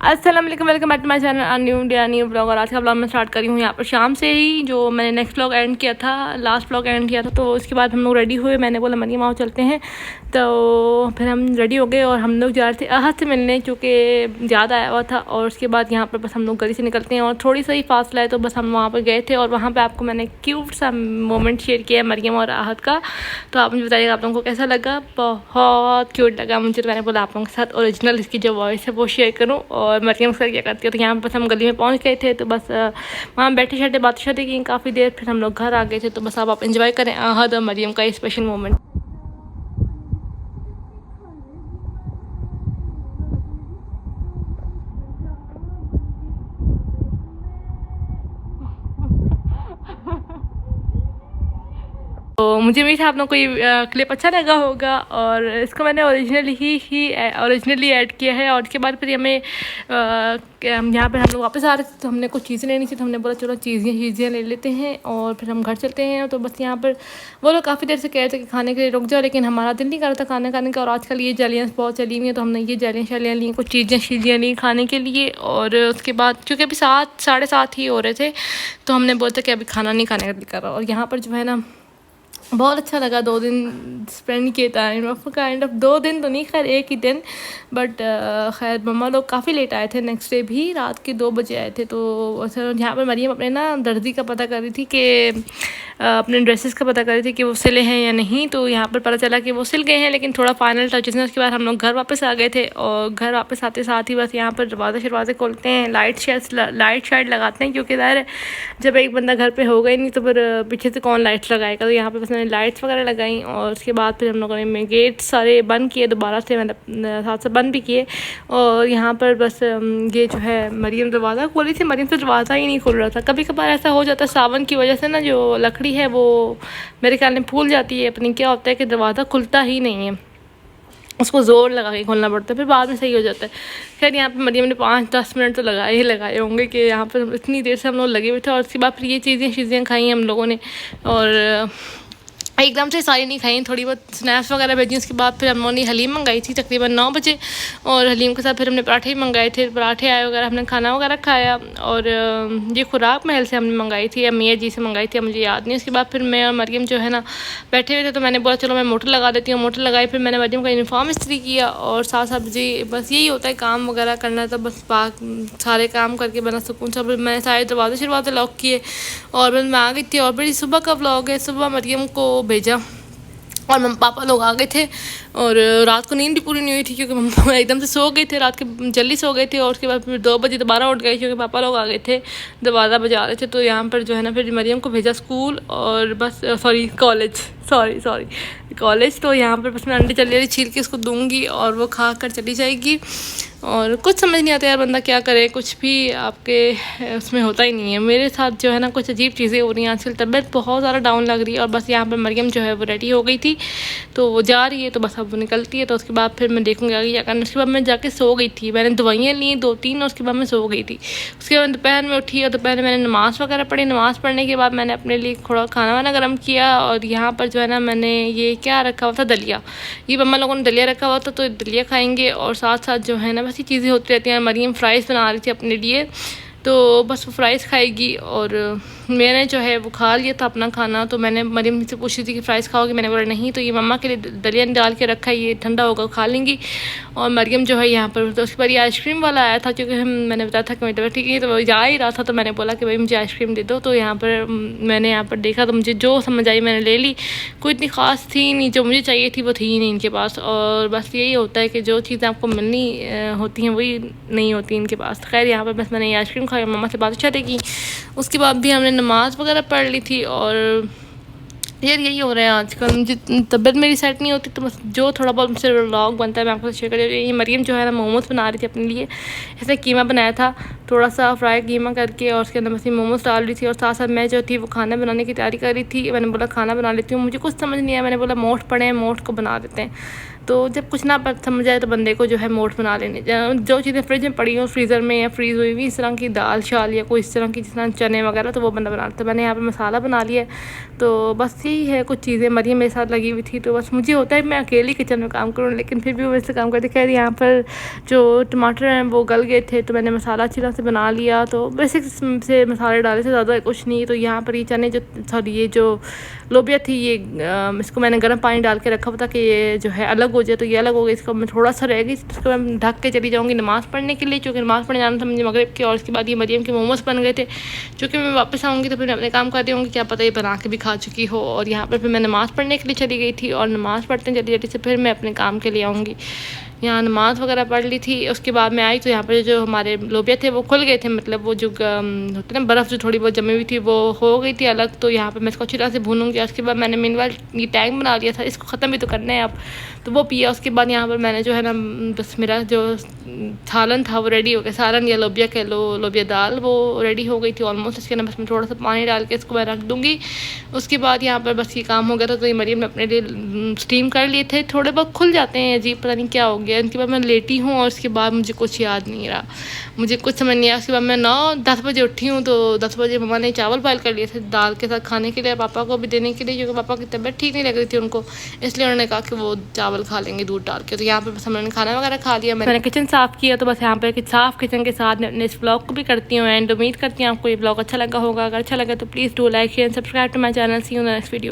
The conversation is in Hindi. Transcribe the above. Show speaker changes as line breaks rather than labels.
अस्सलाम वालेकुम, welcome back to my channel new blog. और आज का ब्लॉग मैं स्टार्ट करी हूँ यहाँ पर शाम से ही। जो मैंने नेक्स्ट ब्लॉग एंड किया था, लास्ट ब्लॉग एंड किया था, तो उसके बाद हम लोग रेडी हुए। मैंने बोला मरियम आओ चलते हैं, तो फिर हम रेडी हो गए और हम लोग जा रहे थे अहद से मिलने, चूँकि ज़्यादा आया हुआ था। और उसके बाद यहाँ पर बस हम लोग गली से निकलते हैं और थोड़ी सा ही फासला है, तो बस हम वहाँ पर गए थे। और वहाँ पर आपको मैंने क्यूट सा मोमेंट शेयर किया है मरियम और अहद का, तो आप मुझे बताइएगा आप लोगों को कैसा लगा। बहुत क्यूट लगा मुझे, तो मैंने बोला आप लोगों के साथ ओरिजिनल इसकी जो वॉइस है वो शेयर करूँ। और मरियम सर क्या करती है, तो यहाँ पर बस हम गली में पहुँच गए थे, तो बस वहाँ बैठे शैठे बातें शातें की काफ़ी देर, फिर हम लोग घर आ गए थे। तो बस अब आप इंजॉय करें अहद और मरियम का ये स्पेशल मोमेंट। तो मुझे उम्मीद है आप लोगों को ये क्लिप अच्छा लगा होगा। और इसको मैंने ओरिजिनली ऐड किया है। और उसके बाद फिर हमें यहाँ पर हम लोग वापस आ रहे थे, तो हमने कुछ चीज़ें लेनी थी, तो हमने बोला चलो चीज़ें ले लेते हैं और फिर हम घर चलते हैं। तो बस यहाँ पर वो लोग काफ़ी देर से कह रहे थे कि खाने के लिए रुक जाओ, लेकिन हमारा दिल नहीं कर रहा था खाना खाने का। और आजकल ये जलियाँ बहुत चली हुई हैं, तो हमने ये जलियाँ ली, कुछ चीज़ें ली खाने के लिए। और उसके बाद चूँकि अभी 7 साढ़े 7 ही हो रहे थे, तो हमने बोलते कि अभी खाना नहीं खाने का दिल कर रहा। और यहाँ पर जो है ना बहुत अच्छा लगा 2 दिन स्पेंड किए टाइम ऑफ काइंड ऑफ 2 दिन तो नहीं, खैर 1 ही दिन। बट खैर मम्मा लोग काफ़ी लेट आए थे, नेक्स्ट डे भी रात के 2 बजे आए थे। तो यहाँ पर मरियम अपने ना दर्जी का पता कर रही थी कि अपने ड्रेसेस का पता कर रही थी कि वो सिले हैं या नहीं। तो यहाँ पर पता चला कि वो सिल गए हैं, लेकिन थोड़ा फाइनल टचेस ने। उसके बाद हम लोग घर वापस आ गए थे, और घर वापस आते साथ ही बस यहाँ पर दरवाजे खोलते हैं, लाइट शाइट लगाते हैं, क्योंकि ज़ाहिर है जब एक बंदा घर पे होगा ही नहीं तो फिर पीछे से कौन लाइट्स लगाएगा। तो यहाँ पे बस मैंने लाइट्स वगैरह लगाई। और उसके बाद फिर हम लोगों ने गेट सारे बंद किए दोबारा से, मतलब साथ से बंद भी किए। और यहाँ पर बस ये जो है मरियम दरवाज़ा खोली थी, मरियम से दरवाज़ा ही नहीं खुल रहा था। कभी कभार ऐसा हो जाता है सावन की वजह से ना, जो लकड़ी है वो मेरे ख्याल में फूल जाती है, अपनी क्या होता है कि दरवाज़ा खुलता ही नहीं है, उसको ज़ोर लगा के खोलना पड़ता है, फिर बाद में सही हो जाता है। खैर यहाँ पे मरियम ने 5-10 मिनट तो लगाए होंगे कि यहाँ पर इतनी देर से हम लोग लगे हुए थे। और उसके बाद फिर ये चीज़ें खाई हम लोगों ने, और एकदम से सारी नहीं खाई, थोड़ी बहुत स्नैक्स वगैरह भेजी। उसके बाद फिर हमने हलीम मंगाई थी तकरीबन 9 बजे, और हलीम के साथ फिर हमने पराठे भी मंगाए थे, पराठे आए वगैरह, हमने खाना वगैरह खाया। और ये खुराक महल से हमने मंगाई थी या मियाँ जी से मंगाई थी, मुझे याद नहीं। उसके बाद फिर मैं और मरियम जो है ना बैठे हुए थे, तो मैंने बोला चलो मैं मोटर लगा देती हूँ। मोटर लगाई, फिर मैंने मरियम का यूनिफॉर्म इस्त्री किया, और साथ साथ जी बस यही होता है काम वगैरह करना। तो बस सारे काम करके बना सुकून सा मैंने सारे दरवाजे लॉक किए, और फिर मैं आ गई थी। और बड़ी सुबह का व्लॉग है, सुबह मरियम को भेजा और मम्मा पापा लोग आ गए थे। और रात को नींद भी पूरी नहीं हुई थी, क्योंकि मम्मा एकदम से सो गए थे, रात के जल्दी सो गए थे। और उसके बाद फिर 2 बजे दोबारा उठ गए, क्योंकि पापा लोग आ गए थे, दरवाज़ा बजा रहे थे। तो यहाँ पर जो है ना फिर मरियम को भेजा स्कूल, और बस कॉलेज। तो यहाँ पर बस मैं अंडे चली छील के उसको दूँगी, और वो खा कर चली जाएगी। और कुछ समझ नहीं आता यार, बंदा क्या करे, कुछ भी आपके उसमें होता ही नहीं है। मेरे साथ जो है ना कुछ अजीब चीज़ें हो रही हैं आजकल, तबीयत बहुत ज़्यादा डाउन लग रही है। और बस यहाँ पर मरियम जो है वो रेडी हो गई थी, तो वो जा रही है, तो बस अब वो निकलती है। तो उसके बाद फिर मैं देखूँगी आगे क्या करना। उसके बाद मैं जाके सो गई थी, मैंने दवाइयाँ ली 2-3, और उसके बाद मैं सो गई थी। उसके बाद दोपहर में उठी, और दोपहर में मैंने नमाज़ वगैरह पढ़ी। नमाज़ पढ़ने के बाद मैंने अपने लिए थोड़ा खाना वाना गर्म किया। और यहाँ पर जो है ना मैंने ये क्या रखा हुआ था, दलिया। ये मम्मा लोगों ने दलिया रखा हुआ था, तो दलिया खाएंगे। और साथ साथ जो है ना बस ये चीज़ें होती रहती हैं। मरियम फ्राइज़ बना रही थी अपने लिए, तो बस वो फ्राइज़ खाएगी। और मैंने जो है वो खा लिया था अपना खाना। तो मैंने मरियम से पूछी थी कि फ़्राइज़ खाओगी, मैंने बोला नहीं। तो ये मम्मा के लिए दलिया डाल के रखा है, ये ठंडा होगा खा लेंगी। और मरियम जो है यहाँ पर, तो उसके बाद ये आइसक्रीम वाला आया था, क्योंकि मैंने बताया था कि मेरी तबीयत ठीक है, तो वो जा ही रहा था। तो मैंने बोला कि भाई मुझे आइसक्रीम दे दो। तो यहाँ पर मैंने यहाँ पर देखा, तो मुझे जो समझ आई मैंने ले ली। कोई इतनी ख़ास थी नहीं, जो मुझे चाहिए थी वो थी ही नहीं इनके पास। और बस यही होता है कि जो चीज़ें आपको मिलनी होती हैं वही नहीं होती इनके पास। खैर यहाँ पर बस मैंने ये आइसक्रीम खाई, मम्मा से बात चाहते की। उसके बाद भी हमने नमाज़ वगैरह पढ़ ली थी। और यार यही हो रहा है आजकल, मुझे तबीयत मेरी सेट नहीं होती, तो बस जो थोड़ा बहुत मुझसे व्लॉग बनता है मैं आपको शेयर कर रही हूँ। ये मरियम जो है ना मोमोज़ बना रही थी अपने लिए, इसने कीमा बनाया था, थोड़ा सा फ्राई कीमा करके और उसके अंदर बस मोमोज डाल रही थी और साथ साथ मैं जो थी वो खाना बनाने की तैयारी कर रही थी। मैंने बोला खाना बना लेती हूँ, मुझे कुछ समझ नहीं आया, मैंने बोला मोठ पड़े हैं, मोठ को बना देते हैं। तो जब कुछ ना समझ आए तो बंदे को जो है मोठ बना लेने, जो चीज़ें फ्रिज में पड़ी हो फ्रीज़र में या फ्रीज़ हुई हुई इस तरह की दाल शाल या कोई इस तरह की जिस तरह चने वगैरह, तो वो बंदा बना लेता है। मैंने यहाँ पे मसाला बना लिया है, तो बस यही है कुछ चीज़ें। मरियम मेरे साथ लगी हुई थी, तो बस मुझे होता है मैं अकेली किचन में काम करूँ, लेकिन फिर भी वो मेरे से काम करती। खैर यहाँ पर जो टमाटर हैं वो गल गए थे, तो मैंने मसाला अच्छी तरह से बना लिया। तो बेसिक से मसाले डाले थे, ज़्यादा कुछ नहीं। तो यहाँ पर ये चने जो सॉरी ये जो लोबिया थी, ये इसको मैंने गर्म पानी डाल के रखा हुआ था कि ये जो है अलग हो जाए। तो ये अलग हो गई, इसको मैं थोड़ा सा रह गई, इसको मैं ढक के चली जाऊँगी नमाज़ पढ़ने के लिए, क्योंकि नमाज़ पढ़ने जाना था मुझे मगरिब के। और उसके बाद ये मरियम के मोमोज बन गए थे, क्योंकि मैं वापस आऊँगी तो फिर मैं अपने काम कर दूँगी, क्या पता ये बना के भी खा चुकी हो। और यहाँ पर फिर मैं नमाज़ पढ़ने के लिए चली गई थी, और नमाज़ पढ़ते जल्दी जल्दी से फिर मैं अपने काम के लिए आऊँगी। यहाँ नमाज़ वगैरह पढ़ ली थी। उसके बाद मैं आई तो यहाँ पर जो हमारे लोबिया थे वो खुल गए थे, मतलब वो जो होते ना बर्फ़ जो थोड़ी बहुत जमी हुई थी वो हो गई थी अलग। तो यहाँ पे मैं इसको अच्छी तरह से भूनूंगी। उसके बाद मैंने मीनवाइल ये टैंक बना लिया था, इसको ख़त्म भी तो करना है अब, तो वो पिया। उसके बाद यहाँ पर मैंने जो है ना बस मेरा जो सालन था वो रेडी हो गया, सालन या लोबिया कह लो, लोबिया दाल वो रेडी हो गई थी ऑलमोस्ट। इसके अंदर बस मैं थोड़ा सा पानी डाल के इसको मैं रख दूँगी। उसके बाद यहाँ पर बस ये काम हो गया था। तो ये मरियम ने अपने लिए स्टीम कर लिए थे, थोड़े बहुत खुल जाते हैं अजीब, पता नहीं क्या हो गया। उनके बाद मैं लेटी हूँ और उसके बाद मुझे कुछ याद नहीं रहा, मुझे कुछ समझ नहीं आया। उसके बाद मैं 9-10 बजे उठी हूँ, तो 10 बजे मम्मा ने चावल बॉयल कर लिए थे दाल के साथ खाने के लिए, पापा को भी देने के लिए, क्योंकि पापा की तबीयत ठीक नहीं लग रही थी उनको, इसलिए उन्होंने कहा कि वो चावल खा लेंगे दूध डाल के। तो यहाँ पर बस हमने खाना वगैरह खा लिया, मैंने किचन साफ़ किया। तो बस यहाँ पर साफ़ किचन के साथ मैं अपने इस ब्लॉग को भी करती हूँ एंड उम्मीद करती हूँ आपको ये ब्लॉग अच्छा लगा होगा। अगर अच्छा लगा तो please do like share and subscribe to my channel. See you next video.